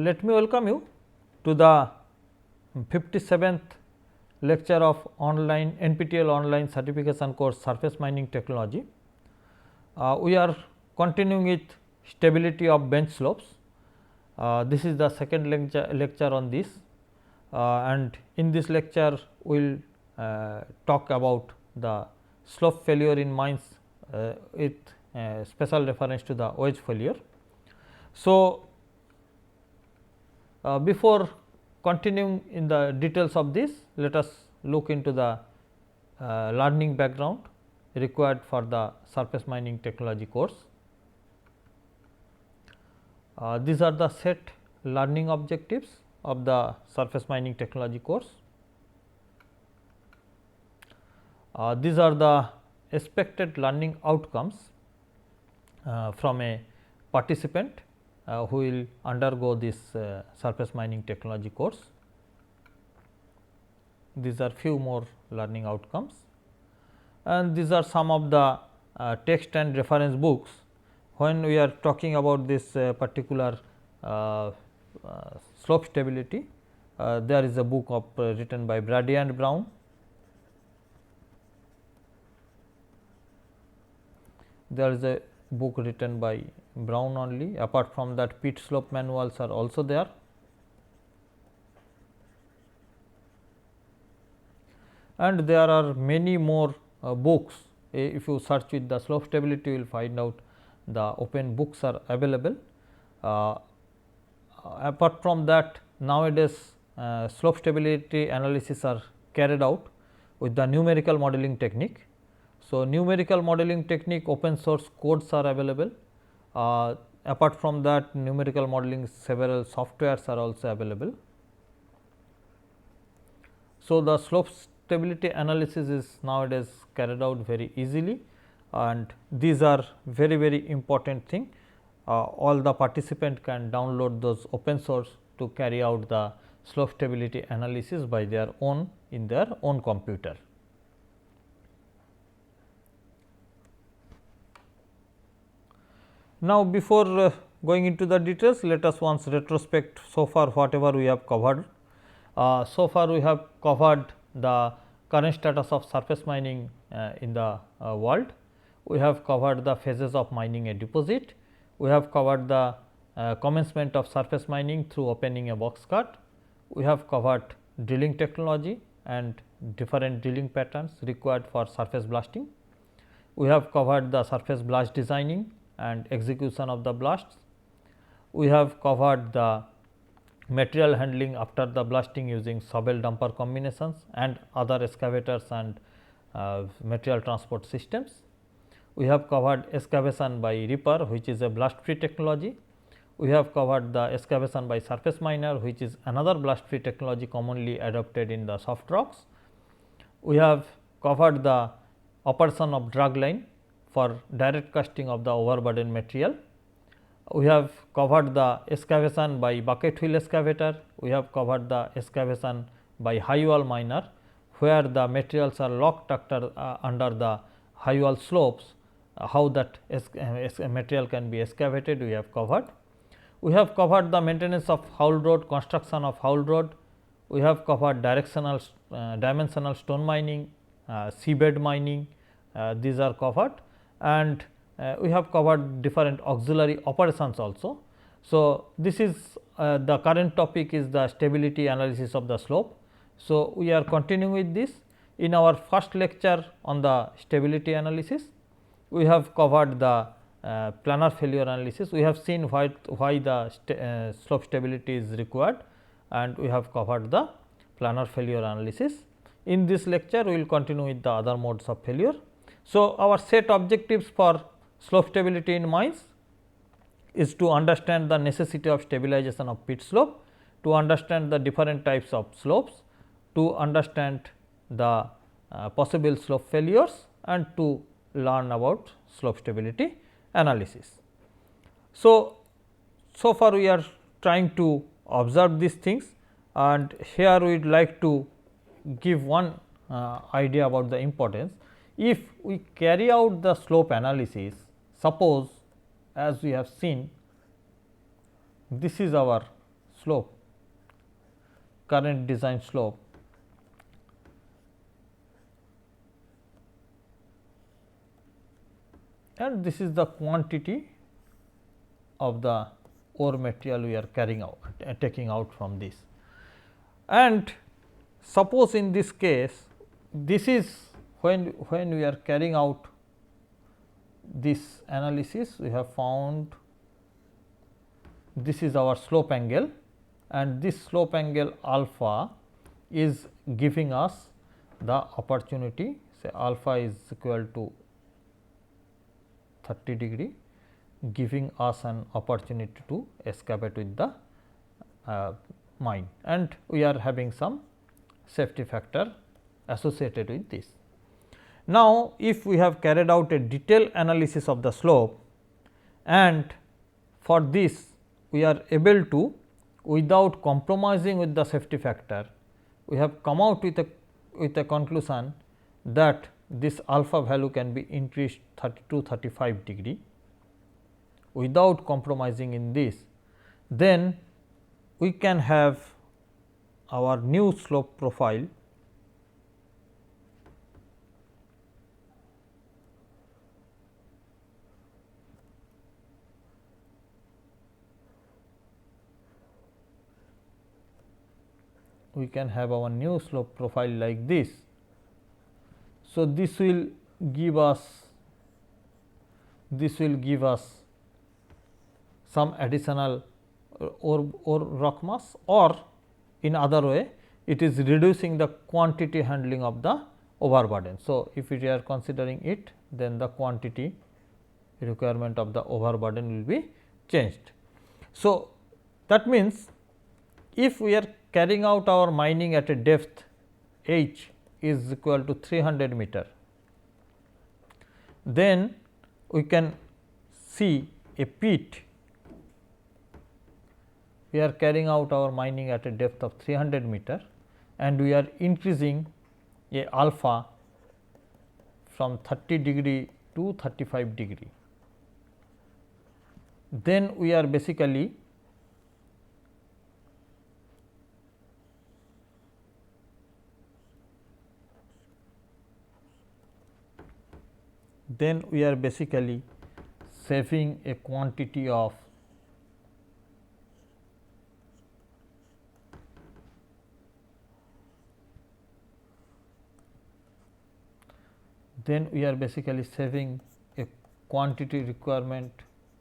Let me welcome you to the 57th lecture of online NPTEL online certification course Surface Mining Technology. We are continuing with stability of bench slopes. This is the second lecture on this, and in this lecture we will talk about the slope failure in mines with special reference to the wedge failure. So, before continuing in the details of this, let us look into the learning background required for the surface mining technology course. These are the set learning objectives of the surface mining technology course. These are the expected learning outcomes from a participant who will undergo this surface mining technology course. These are few more learning outcomes, and these are some of the text and reference books. When we are talking about this particular slope stability, there is a book of written by Brady and Brown. There is a book written by Brown only. Apart from that, pit slope manuals are also there. And there are many more books. If you search with the slope stability, you will find out the open books are available. Apart from that, nowadays slope stability analysis are carried out with the numerical modeling technique. So, numerical modeling technique open source codes are available. Apart from that, numerical modeling several softwares are also available. So, the slope stability analysis is nowadays carried out very easily, and these are very important thing. All the participant can download those open source to carry out the slope stability analysis by their own in their own computer. Now, before going into the details, let us once retrospect so far whatever we have covered. So far we have covered the current status of surface mining in the world. We have covered the phases of mining a deposit. We have covered the commencement of surface mining through opening a box cut. We have covered drilling technology and different drilling patterns required for surface blasting. We have covered the surface blast designing and execution of the blasts. We have covered the material handling after the blasting using shovel dumper combinations and other excavators and material transport systems. We have covered excavation by ripper, which is a blast free technology. We have covered the excavation by surface miner, which is another blast free technology commonly adopted in the soft rocks. We have covered the operation of drag line for direct casting of the overburden material. We have covered the excavation by bucket wheel excavator. We have covered the excavation by high wall miner, where the materials are locked under the high wall slopes. How that material can be excavated, we have covered. We have covered the maintenance of haul road, construction of haul road. We have covered dimensional stone mining, seabed mining, these are covered, and we have covered different auxiliary operations also. So, this is the current topic is the stability analysis of the slope. So, we are continuing with this. In our first lecture on the stability analysis, we have covered the planar failure analysis. We have seen why the slope stability is required, and we have covered the planar failure analysis. In this lecture, we will continue with the other modes of failure. So, our set objectives for slope stability in mines is to understand the necessity of stabilization of pit slope, to understand the different types of slopes, to understand the possible slope failures, and to learn about slope stability analysis. So far we are trying to observe these things, and here we would like to give one idea about the importance. If we carry out the slope analysis, suppose as we have seen, this is our slope, current design slope. And this is the quantity of the ore material we are carrying out, taking out from this. And suppose in this case, this is when we are carrying out this analysis, we have found this is our slope angle, and this slope angle alpha is giving us the opportunity, say alpha is equal to 30 degree, giving us an opportunity to excavate with the mine, and we are having some safety factor associated with this. Now, if we have carried out a detailed analysis of the slope, and for this we are able to, without compromising with the safety factor, we have come out with a conclusion that this alpha value can be increased 30 to 35 degree without compromising in this, then we can have our new slope profile like this. So, this will give us some additional ore rock mass, or in other way it is reducing the quantity handling of the overburden. So, if we are considering it, then the quantity requirement of the overburden will be changed. So, that means, if we are carrying out our mining at a depth h is equal to 300 meter, then we can see a pit, we are carrying out our mining at a depth of 300 meter, and we are increasing a alpha from 30 degree to 35 degree. Then we are basically saving a quantity of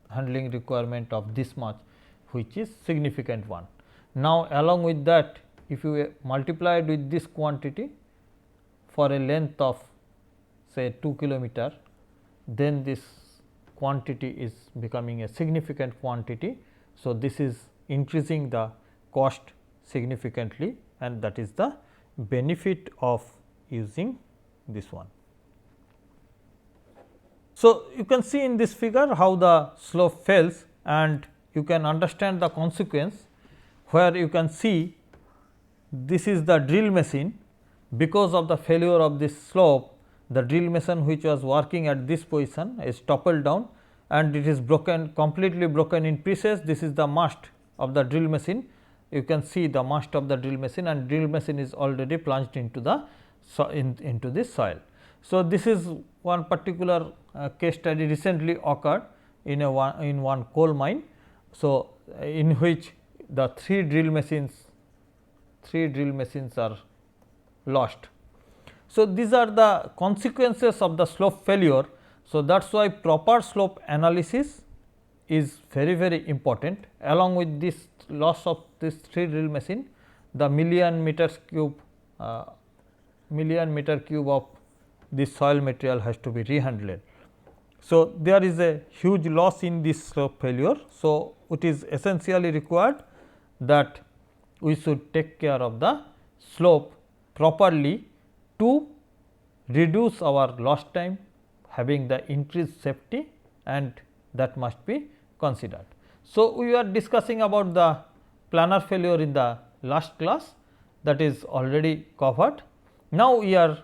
handling requirement of this much, which is significant one. Now, along with that, if you multiply it with this quantity for a length of say 2 kilometer, then this quantity is becoming a significant quantity. So, this is increasing the cost significantly, and that is the benefit of using this one. So, you can see in this figure how the slope fails, and you can understand the consequence, where you can see this is the drill machine. Because of the failure of this slope, the drill machine which was working at this position is toppled down, and it is completely broken in pieces. This is the mast of the drill machine. You can see the mast of the drill machine, and drill machine is already plunged into the into this soil. So, this is one particular case study recently occurred in one coal mine. So, in which the three drill machines are lost. So, these are the consequences of the slope failure. So, that is why proper slope analysis is very important. Along with this loss of this 3 drill machine, the million meter cube of this soil material has to be rehandled. So, there is a huge loss in this slope failure. So, it is essentially required that we should take care of the slope properly to reduce our lost time, having the increased safety, and that must be considered. So, we are discussing about the planar failure in the last class, that is already covered. Now, we are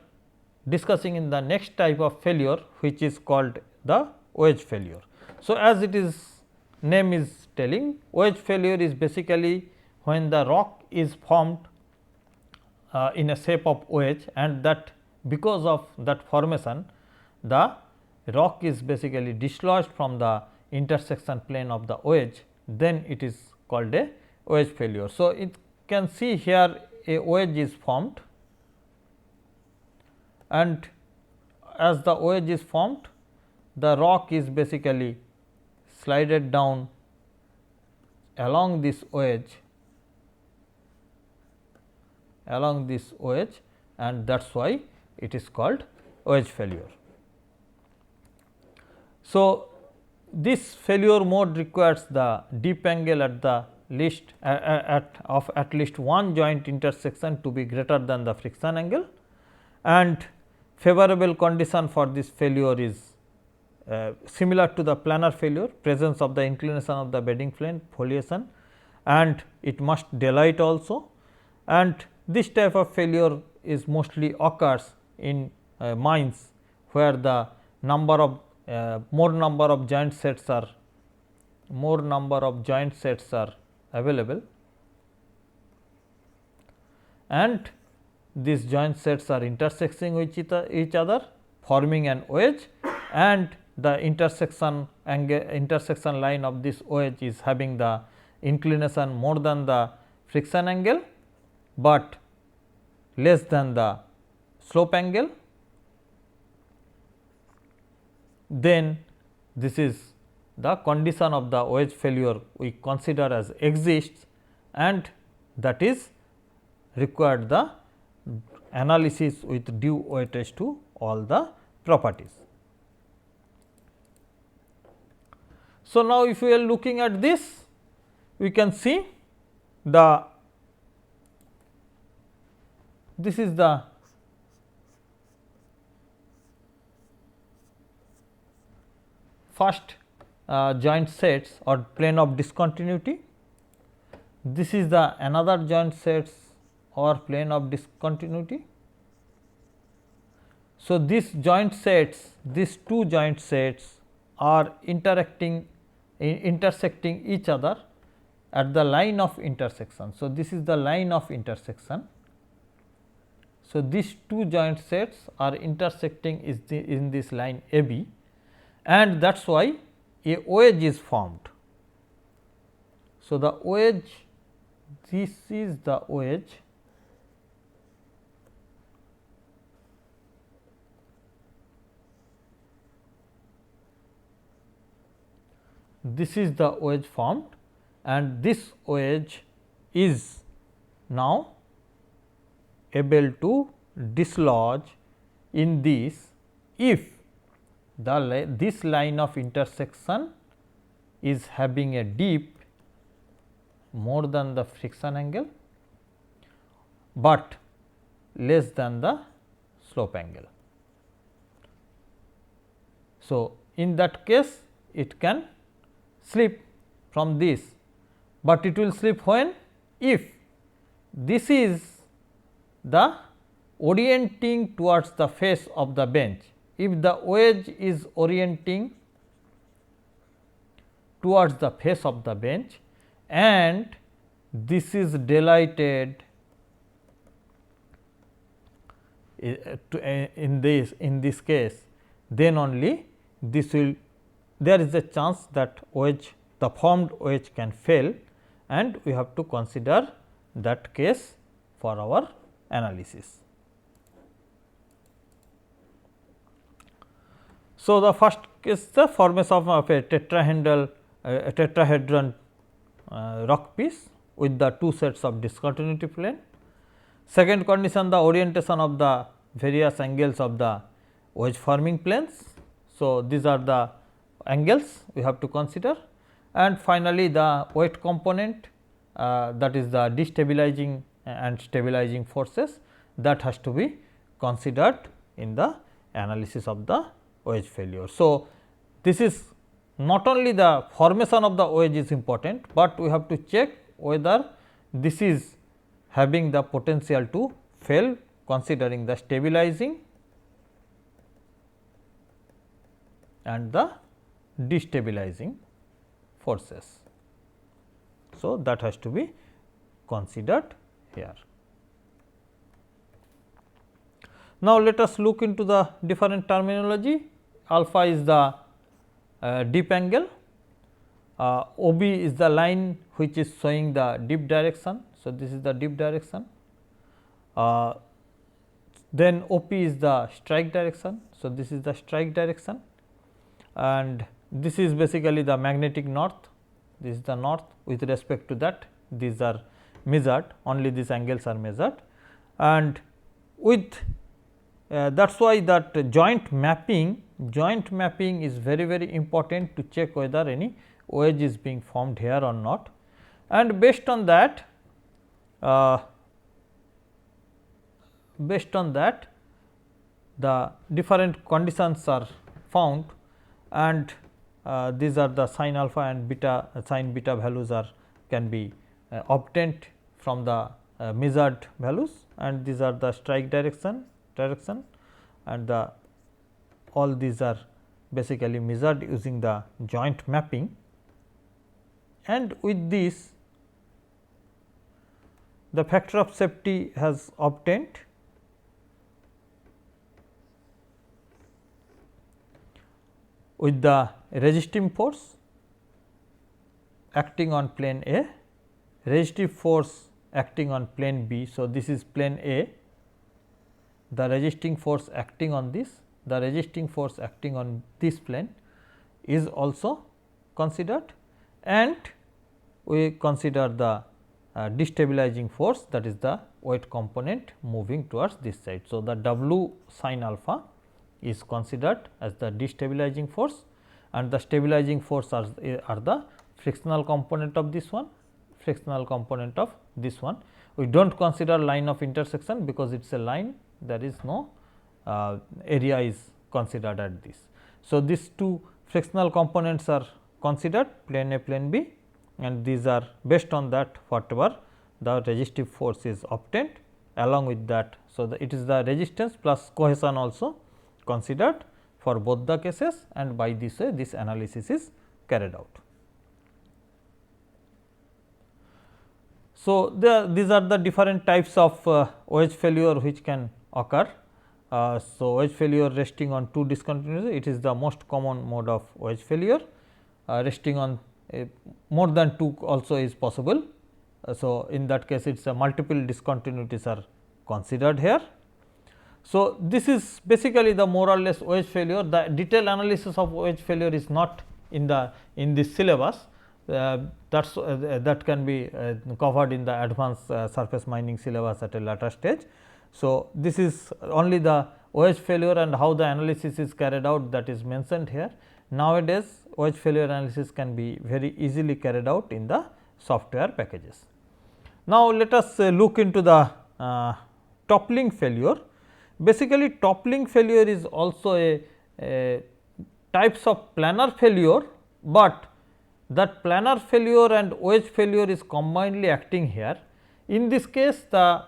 discussing in the next type of failure, which is called the wedge failure. So, as it is name is telling, wedge failure is basically when the rock is formed in a shape of wedge, and that because of that formation the rock is basically dislodged from the intersection plane of the wedge, then it is called a wedge failure. So, it can see here a wedge is formed, and as the wedge is formed, the rock is basically slided down along this wedge, and that is why it is called wedge failure. So, this failure mode requires the dip angle at the least at least one joint intersection to be greater than the friction angle, and favorable condition for this failure is similar to the planar failure, presence of the inclination of the bedding plane, foliation, and it must daylight also, and this type of failure is mostly occurs in mines where the number of more number of joint sets are available, and these joint sets are intersecting with each other, forming an wedge, and the intersection line of this wedge is having the inclination more than the friction angle, but less than the slope angle. Then this is the condition of the wedge failure we consider as exists, and that is required the analysis with due weightage to all the properties. So, now if we are looking at this, we can see this is the first joint sets or plane of discontinuity. This is the another joint sets or plane of discontinuity. So, these joint sets, these two joint sets are intersecting each other at the line of intersection. So, this is the line of intersection. So, these two joint sets are intersecting in this line AB, and that is why a wedge is formed. So, the wedge, this is the wedge, this is the wedge formed, and this wedge is now able to dislodge in this if this line of intersection is having a dip more than the friction angle, but less than the slope angle. So, in that case it can slip from this, but it will slip when if this is the orienting towards the face of the bench. If the wedge is orienting towards the face of the bench and this is daylighted in this case, then only this will, there is a chance that wedge, the formed wedge can fail, and we have to consider that case for our analysis. So, the first is the formation of a tetrahedron rock piece with the two sets of discontinuity plane. Second condition, the orientation of the various angles of the wedge forming planes. So, these are the angles we have to consider, and finally, the weight component, that is the destabilizing and stabilizing forces, that has to be considered in the analysis of the wedge failure. So, this is not only the formation of the wedge is important, but we have to check whether this is having the potential to fail considering the stabilizing and the destabilizing forces. So, that has to be considered here. Now, let us look into the different terminology. Alpha is the dip angle, OB is the line which is showing the dip direction. So, this is the dip direction, then OP is the strike direction. So, this is the strike direction, and this is basically the magnetic north, this is the north. With respect to that, these are measured, only these angles are measured, and with that is why that joint mapping is very important to check whether any wedge is being formed here or not, and based on that the different conditions are found, and these are the sin alpha and beta sin beta values are can be obtained from the measured values, and these are the strike direction and the all these are basically measured using the joint mapping, and with this the factor of safety has obtained. With the resisting force acting on plane A, resistive force acting on plane B. So, this is plane A, the resisting force acting on this, the resisting force acting on this plane is also considered, and we consider the destabilizing force, that is the weight component moving towards this side. So, the W sin alpha is considered as the destabilizing force, and the stabilizing force are the frictional component of this one, frictional component of this one. We do not consider line of intersection because it is a line, there is no area is considered at this. So, these two frictional components are considered, plane A, plane B, and these are based on that whatever the resistive force is obtained along with that. So, it is the resistance plus cohesion also considered for both the cases, and by this way this analysis is carried out. So, these are the different types of wedge failure which can occur. So, wedge failure resting on two discontinuities, it is the most common mode of wedge failure. Resting on more than two also is possible. So, in that case it is a multiple discontinuities are considered here. So, this is basically the more or less wedge failure. The detailed analysis of wedge failure is not in this syllabus, that can be covered in the advanced surface mining syllabus at a later stage. So, this is only the wedge failure and how the analysis is carried out, that is mentioned here. Nowadays, wedge failure analysis can be very easily carried out in the software packages. Now, let us look into the toppling failure. Basically, toppling failure is also a types of planar failure, but that planar failure and wedge failure is combinedly acting here. In this case, the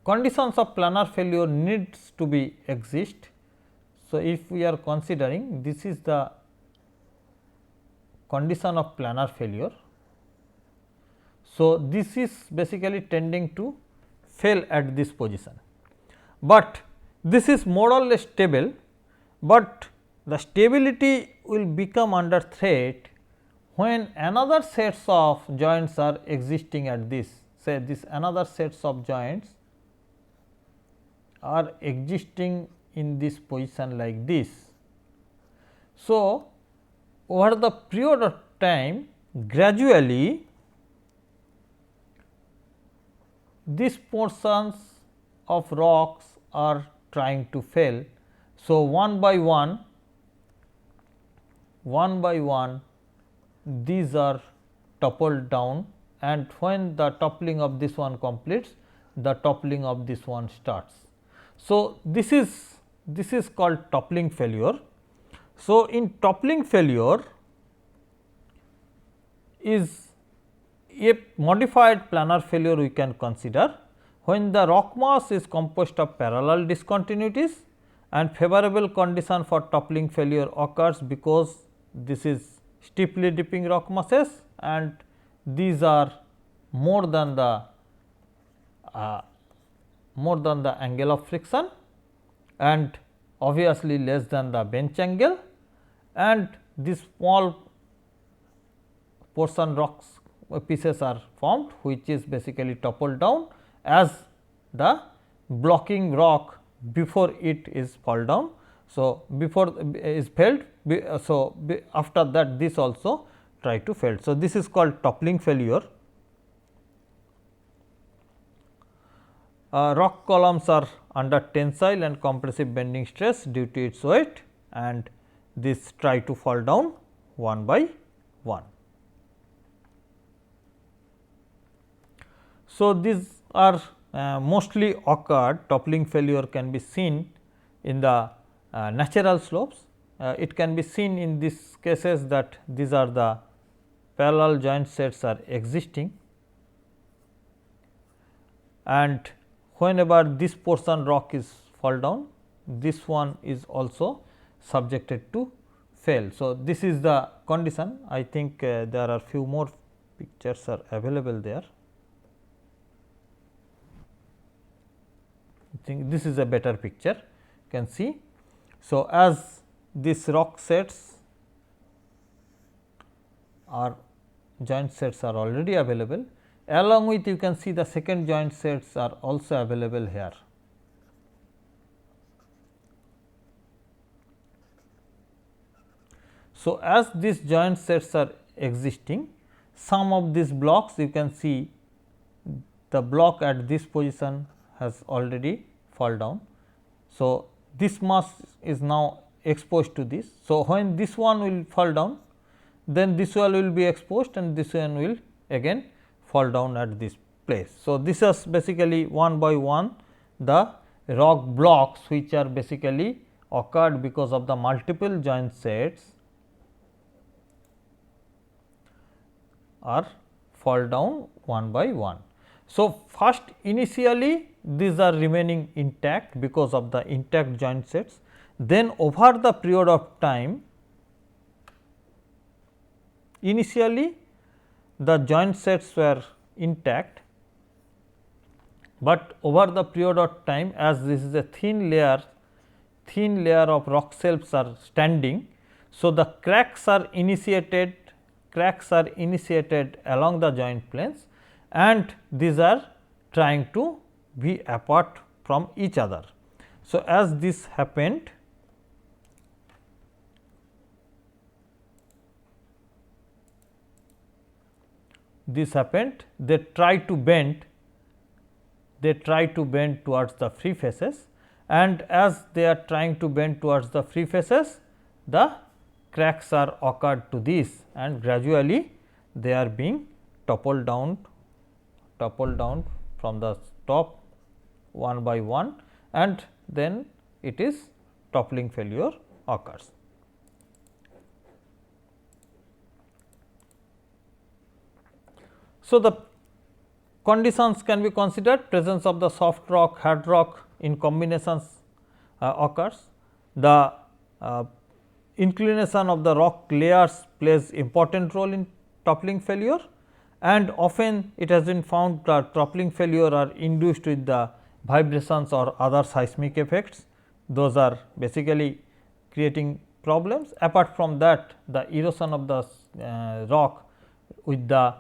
conditions of planar failure needs to be exist. So, if we are considering this is the condition of planar failure. So, this is basically tending to fail at this position, but this is more or less stable, but the stability will become under threat when another sets of joints are existing at this, say this another sets of joints are existing in this position like this. So, over the period of time gradually these portions of rocks are trying to fail. So, one by one these are toppled down, and when the toppling of this one completes, the toppling of this one starts. So, this is called toppling failure. So, in toppling failure is a modified planar failure we can consider when the rock mass is composed of parallel discontinuities and favorable condition for toppling failure occurs because this is steeply dipping rock masses and these are more than the angle of friction and obviously less than the bench angle, and this small portion rocks pieces are formed, which is basically toppled down as the blocking rock before it is fall down. So, before is failed, so after that this also try to fail. So, this is called toppling failure. Rock columns are under tensile and compressive bending stress due to its weight, and this try to fall down one by one. So, these are mostly occurred, toppling failure can be seen in the natural slopes. It can be seen in these cases that these are the parallel joint sets are existing, and whenever this portion rock is fall down, this one is also subjected to fail. So, this is the condition. I think there are few more pictures are available there. I think this is a better picture, you can see. So, as these rock sets are joint sets are already available, along with you can see the second joint sets are also available here. So, as these joint sets are existing, some of these blocks you can see the block at this position has already fall down. So, this mass is now exposed to this. So, when this one will fall down, then this one will be exposed and this one will again fall down at this place. So, this is basically one by one the rock blocks which are basically occurred because of the multiple joint sets are fall down one by one. So, first initially these are remaining intact because of the intact joint sets, then over the period of time initially the joint sets were intact, but over the period of time as this is a thin layer of rock shelves are standing. So, the cracks are initiated along the joint planes and these are trying to be apart from each other. So, as this happened, they try to bend towards the free faces, and as they are trying to bend towards the free faces, the cracks are occurred to this and gradually they are being toppled down from the top one by one, and then it is toppling failure occurs. So, the conditions can be considered: presence of the soft rock, hard rock in combinations occurs. The inclination of the rock layers plays important role in toppling failure, and often it has been found that toppling failure are induced with the vibrations or other seismic effects. Those are basically creating problems. Apart from that, the erosion of the rock with the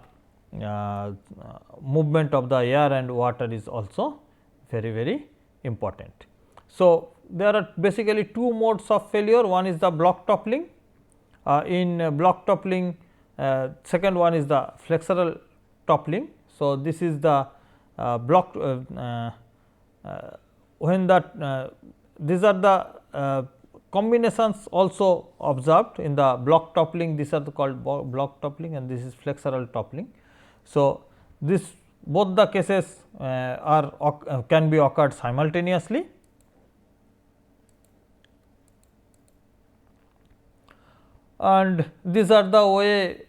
movement of the air and water is also very important. So, there are basically two modes of failure. One is the block toppling. In block toppling, second one is the flexural toppling. So, this is the block when that these are the combinations also observed in the block toppling. These are called block toppling and this is flexural toppling. So, this both the cases can be occurred simultaneously. And these are the way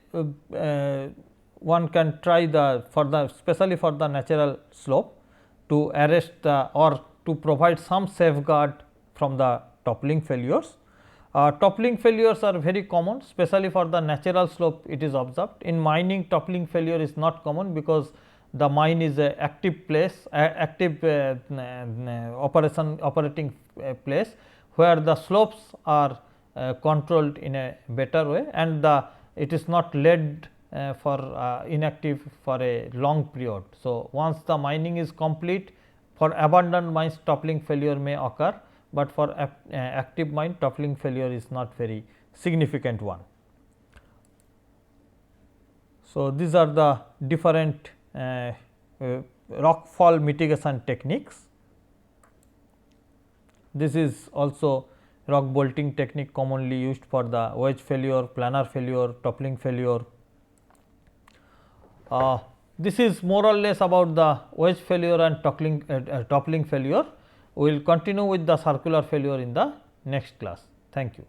one can try especially for the natural slope to arrest the or to provide some safeguard from the toppling failures. Toppling failures are very common, especially for the natural slope it is observed. In mining, toppling failure is not common, because the mine is a active place, operating place, where the slopes are controlled in a better way, and it is not laid for inactive for a long period. So, once the mining is complete, for abandoned mines toppling failure may occur, but for active mine toppling failure is not very significant one. So, these are the different rock fall mitigation techniques. This is also rock bolting technique commonly used for the wedge failure, planar failure, toppling failure. This is more or less about the wedge failure and toppling failure. We will continue with the circular failure in the next class. Thank you.